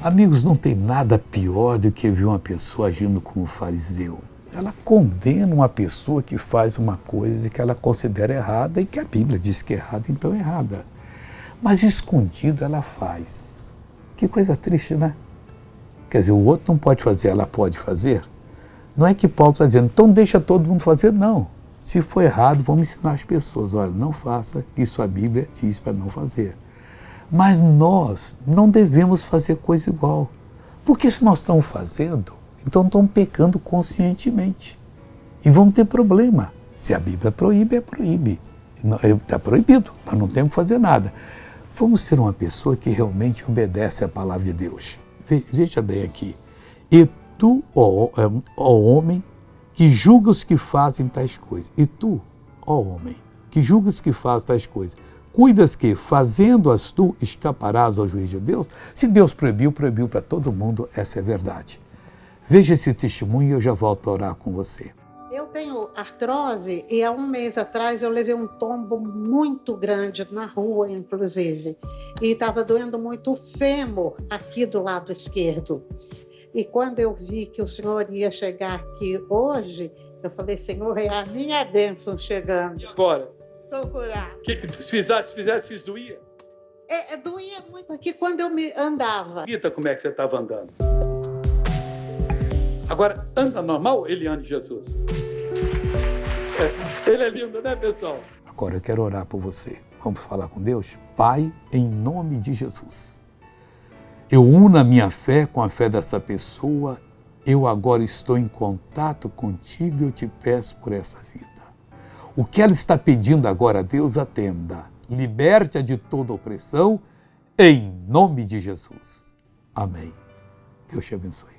Amigos, não tem nada pior do que ver uma pessoa agindo como fariseu. Ela condena uma pessoa que faz uma coisa que ela considera errada e que a Bíblia diz que é errada, então é errada. Mas escondido ela faz. Que coisa triste, né? Quer dizer, o outro não pode fazer, ela pode fazer. Não é que Paulo está dizendo, então deixa todo mundo fazer, não. Se for errado, vamos ensinar as pessoas, olha, não faça, isso a Bíblia diz para não fazer. Mas nós não devemos fazer coisa igual. Porque se nós estamos fazendo, então estamos pecando conscientemente. E vamos ter problema. Se a Bíblia proíbe, é proíbe. Está proibido, nós não temos que fazer nada. Vamos ser uma pessoa que realmente obedece à palavra de Deus. Veja bem aqui. E tu, ó homem, que julga os que fazem tais coisas. E tu, ó homem, que julga os que fazem tais coisas. Cuidas que, fazendo-as tu, escaparás ao juízo de Deus? Se Deus proibiu, proibiu para todo mundo, essa é a verdade. Veja esse testemunho e eu já volto para orar com você. Eu tenho artrose e há um mês atrás eu levei um tombo muito grande na rua, inclusive. E estava doendo muito o fêmur aqui do lado esquerdo. E quando eu vi que o Senhor ia chegar aqui hoje, eu falei, Senhor, é a minha bênção chegando. E agora? Estou curada. Se fizesse isso, doía? Doía muito aqui quando eu me andava. Rita, como é que você estava andando? Agora, anda normal, Eliane Jesus? Ele é lindo, né, pessoal? Agora eu quero orar por você. Vamos falar com Deus? Pai, em nome de Jesus, eu uno a minha fé com a fé dessa pessoa. Eu agora estou em contato contigo e eu te peço por essa vida. O que ela está pedindo agora, Deus atenda. Liberte-a de toda opressão, em nome de Jesus. Amém. Deus te abençoe.